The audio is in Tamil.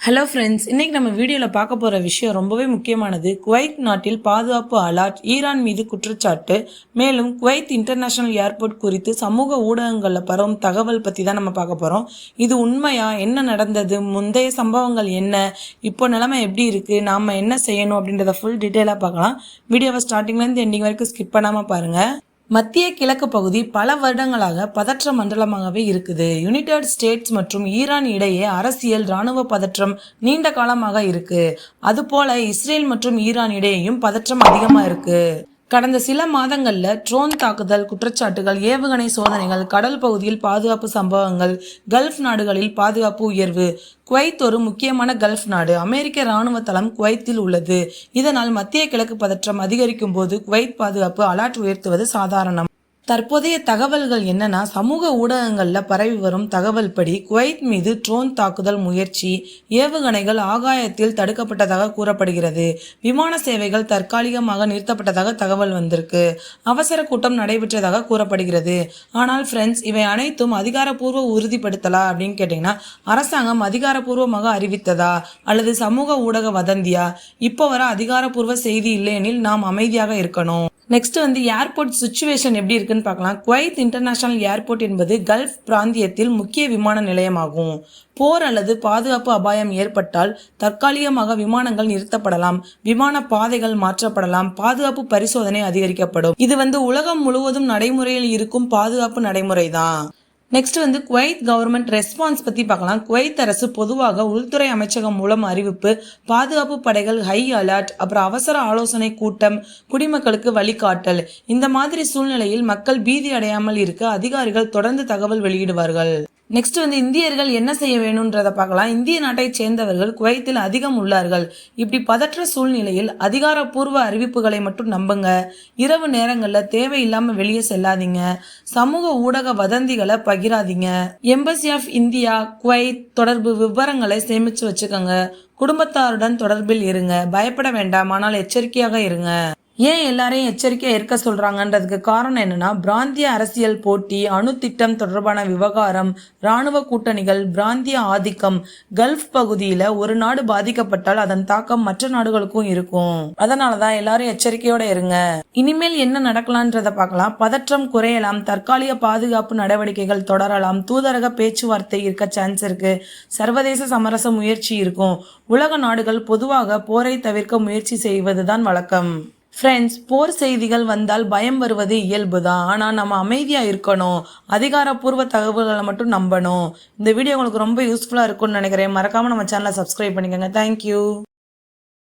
ஹலோ ஃப்ரெண்ட்ஸ், இன்னைக்கு நம்ம வீடியோவில் பார்க்க போகிற விஷயம் ரொம்பவே முக்கியமானது. குவைத் நாட்டில் பாதுகாப்பு அலர்ட், ஈரான் மீது குற்றச்சாட்டு, மேலும் குவைத் இன்டர்நேஷனல் ஏர்போர்ட் குறித்து சமூக ஊடகங்களில் பரவும் தகவல் பற்றி தான் நம்ம பார்க்க போகிறோம். இது உண்மையா? என்ன நடந்தது? முந்தைய சம்பவங்கள் என்ன? இப்போ நிலைமை எப்படி இருக்குது? நாம் என்ன செய்யணும் அப்படின்றத ஃபுல் டீட்டெயிலாக பார்க்கலாம். வீடியோவை ஸ்டார்டிங்லேருந்து எண்டிங் வரைக்கும் ஸ்கிப் பண்ணாமல் பாருங்கள். மத்திய கிழக்கு பகுதி பல வருடங்களாக பதற்ற மண்டலமாகவே இருக்குது. யுனைடெட் ஸ்டேட்ஸ் மற்றும் ஈரான் இடையே அரசியல் இராணுவ பதற்றம் நீண்ட காலமாக இருக்கு. அதுபோல இஸ்ரேல் மற்றும் ஈரான் இடையேயும் பதற்றம் அதிகமாக இருக்கு. கடந்த சில மாதங்கள்ல ட்ரோன் தாக்குதல் குற்றச்சாட்டுகள், ஏவுகணை சோதனைகள், கடல் பகுதியில் பாதுகாப்பு சம்பவங்கள், கல்ஃப் நாடுகளில் பாதுகாப்பு உயர்வு. குவைத் ஒரு முக்கியமான கல்ஃப் நாடு. அமெரிக்க இராணுவ தளம் குவைத்தில் உள்ளது. இதனால் மத்திய கிழக்கு பதற்றம் அதிகரிக்கும் போது குவைத் பாதுகாப்பு அலர்ட் உயர்த்துவது சாதாரணம். தற்போதைய தகவல்கள் என்னன்னா, சமூக ஊடகங்களில் பரவி வரும் தகவல் படி குவைத் மீது ட்ரோன் தாக்குதல் முயற்சி, ஏவுகணைகள் ஆகாயத்தில் தடுக்கப்பட்டதாக கூறப்படுகிறது. விமான சேவைகள் தற்காலிகமாக நிறுத்தப்பட்டதாக தகவல் வந்திருக்கு. அவசர கூட்டம் நடைபெற்றதாக கூறப்படுகிறது. ஆனால் ஃப்ரெண்ட்ஸ், இவை அனைத்தும் அதிகாரப்பூர்வ உறுதிப்படுத்தலா அப்படின்னு கேட்டிங்கன்னா, அரசாங்கம் அதிகாரப்பூர்வமாக அறிவித்ததா அல்லது சமூக ஊடக வதந்தியா? இப்போ வர அதிகாரப்பூர்வ செய்தி இல்லையெனில் நாம் அமைதியாக இருக்கணும். நெக்ஸ்ட் ஏர்போர்ட் சுச்சுவேஷன் எப்படி இருக்குன்னு பார்க்கலாம். குவைத் இன்டர்நேஷனல் ஏர்போர்ட் என்பது கல்ஃப் பிராந்தியத்தில் முக்கிய விமான நிலையமாகும். போர் அல்லது பாதுகாப்பு அபாயம் ஏற்பட்டால் தற்காலிகமாக விமானங்கள் நிறுத்தப்படலாம், விமான பாதைகள் மாற்றப்படலாம், பாதுகாப்பு பரிசோதனை அதிகரிக்கப்படும். இது உலகம் முழுவதும் நடைமுறையில் இருக்கும் பாதுகாப்பு நடைமுறை தான். நெக்ஸ்ட் குவைத் கவர்மெண்ட் ரெஸ்பான்ஸ் பற்றி பார்க்கலாம். குவைத் அரசு பொதுவாக உள்துறை அமைச்சகம் மூலம் அறிவிப்பு, பாதுகாப்பு படைகள் ஹை அலர்ட், அப்புறம் அவசர ஆலோசனை கூட்டம், குடிமக்களுக்கு வழிகாட்டல். இந்த மாதிரி சூழ்நிலையில் மக்கள் பீதி அடையாமல் இருக்க அதிகாரிகள் தொடர்ந்து தகவல் வெளியிடுவார்கள். நெக்ஸ்ட் இந்தியர்கள் என்ன செய்ய வேணும்ன்றதை பார்க்கலாம். இந்திய நாட்டை சேர்ந்தவர்கள் குவைத்தில் அதிகம் உள்ளார்கள். இப்படி பதற்ற சூழ்நிலையில் அதிகாரப்பூர்வ அறிவிப்புகளை மட்டும் நம்புங்க. இரவு நேரங்களில் தேவையில்லாம வெளியே செல்லாதீங்க. சமூக ஊடக வதந்திகளை பகிராதீங்க. எம்பசி ஆஃப் இந்தியா குவைத் தொடர்பு விவரங்களை சேமிச்சு வச்சுக்கோங்க. குடும்பத்தாருடன் தொடர்பில் இருங்க. பயப்பட வேண்டாம், ஆனால் எச்சரிக்கையாக இருங்க. ஏன் எல்லாரையும் எச்சரிக்கையா இருக்க சொல்றாங்கன்றதுக்கு காரணம் என்னன்னா, பிராந்திய அரசியல் போட்டி, அணு திட்டம் தொடர்பான விவகாரம், இராணுவ கூட்டணிகள், பிராந்திய ஆதிக்கம். கல்ஃப் பகுதியில ஒரு நாடு பாதிக்கப்பட்டால் அதன் தாக்கம் மற்ற நாடுகளுக்கும் இருக்கும். அதனாலதான் எல்லாரும் எச்சரிக்கையோட இருங்க. இனிமேல் என்ன நடக்கலான்றத பார்க்கலாம். பதற்றம் குறையலாம், தற்காலிக பாதுகாப்பு நடவடிக்கைகள் தொடரலாம், தூதரக பேச்சுவார்த்தை இருக்க சான்ஸ் இருக்கு, சர்வதேச சமரச முயற்சி இருக்கும். உலக நாடுகள் பொதுவாக போரை தவிர்க்க முயற்சி செய்வதுதான் வழக்கம். ஃப்ரெண்ட்ஸ், போர் செய்திகள் வந்தால் பயம் வருவது இயல்புதான். ஆனால் நம்ம அமைதியாக இருக்கணும். அதிகாரப்பூர்வ தகவல்களை மட்டும் நம்பணும். இந்த வீடியோ உங்களுக்கு ரொம்ப யூஸ்ஃபுல்லாக இருக்கும்னு நினைக்கிறேன். மறக்காமல் நம்ம சேனலை சப்ஸ்கிரைப் பண்ணிக்கோங்க. தேங்க்யூ.